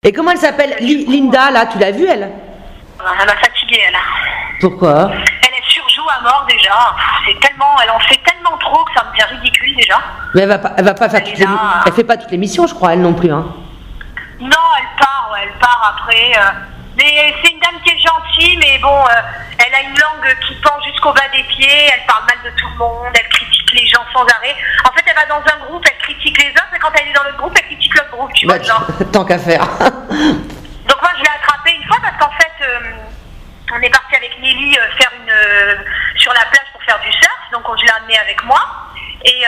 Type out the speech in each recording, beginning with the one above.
Et comment elle s'appelle? Linda, là, tu l'as vue, elle? Elle m'a fatiguée, elle. Pourquoi? Elle surjoue à mort déjà. C'est tellement, elle en fait tellement trop que ça me devient ridicule déjà. Mais elle va pas faire toutes les... Elle fait pas toutes les missions, je crois, elle non plus, hein. Non, elle part après. Mais c'est une dame qui est gentille, mais bon, elle a une langue qui pend jusqu'au bas des pieds, elle parle mal de tout le monde, elle critique les gens sans arrêt. En fait, elle va dans un groupe, elle critique les autres, et quand elle est dans l'autre groupe, elle critique l'autre groupe, tu vois, genre. Tant qu'à faire. Donc moi, je l'ai attrapée une fois parce qu'en fait, on est parti avec Nelly faire sur la plage pour faire du surf, donc je l'ai amenée avec moi. Et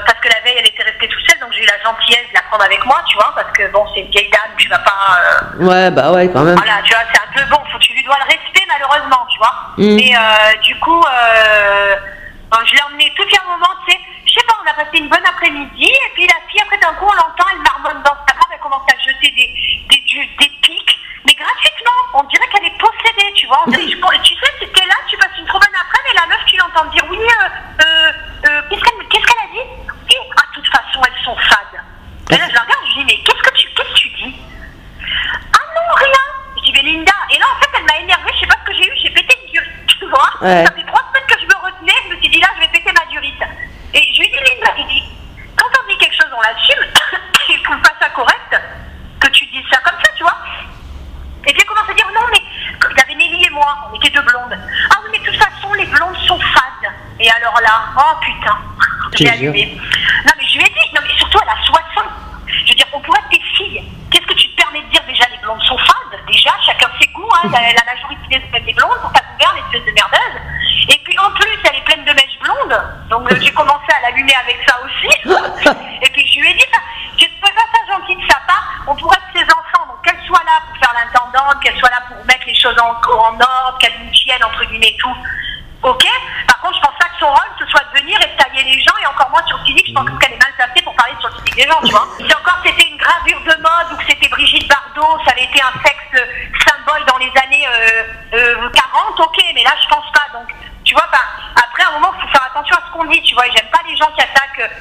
parce que la veille elle était restée toute seule, donc j'ai eu la gentillesse de la prendre avec moi, tu vois, parce que bon, c'est une vieille dame, tu vas pas. Ouais, bah ouais, quand même. Voilà, tu vois, c'est un peu bon, tu lui dois le respect malheureusement, tu vois. Et du coup, je l'ai emmenée tout un moment, tu sais, je sais pas, on a passé une bonne après-midi, et puis la fille, après d'un coup, on l'entend, elle marmonne dans sa table, elle commence à jeter des pics, mais gratuitement, on dirait qu'elle est possédée, tu vois. On dirait, tu sais, si t'es là, tu passes une trop bonne après-midi, et la meuf, tu l'entends dire, oui, qu'est-ce qu'elle a dit? Et de toute façon, elles sont fades. Et là, je la regarde, je dis, mais qu'est-ce que tu dis? Ah non, rien. Je dis, mais Linda. Et là, en fait, elle m'a énervée, je sais pas ce que j'ai eu, j'ai pété une durite, tu vois. Ouais. Ça fait 3 semaines que je me retenais, je me suis dit, là, je vais péter ma durite. Et je lui ai dit, Linda, il dit, quand on dit quelque chose, on l'assume, il trouve pas ça correct, que tu dis ça comme ça, tu vois. Et puis elle commence à dire, non, mais il y avait Nelly et moi, on était deux blondes. Ah oui, mais de toute façon, les blondes sont fades. Et alors là, oh putain, j'ai allumé. Non, mais je lui ai dit, non, mais surtout, elle a 60. Je veux dire, on pourrait être tes filles. Qu'est-ce que tu te permets de dire déjà, les blondes sont fades? Déjà, chacun ses goûts, hein. La majorité des blondes sont pas gouverne, espèce de merdeuse. Et puis en plus, elle est pleine de mèches blondes. Donc j'ai commencé à l'allumer avec ça aussi. Et puis je lui ai dit, je trouvais pas ça gentil de sa part. On pourrait être ses enfants, donc qu'elle soit là pour faire l'intendante, qu'elle soit là pour mettre les choses en ordre, qu'elle nous tienne, entre guillemets, tout. Ok. Par contre, je pense pas que son rôle, ce soit de venir et de tailler les gens, et encore moins sur le physique. Je pense qu'elle est mal placée pour parler sur le physique des gens, tu vois. Si encore c'était une gravure de mode ou que c'était Brigitte Bardot, ça avait été un sexe symbole dans les années 40, ok, mais là je pense pas. Donc, tu vois, après, à un moment, il faut faire attention à ce qu'on dit, tu vois. Et j'aime pas les gens qui attaquent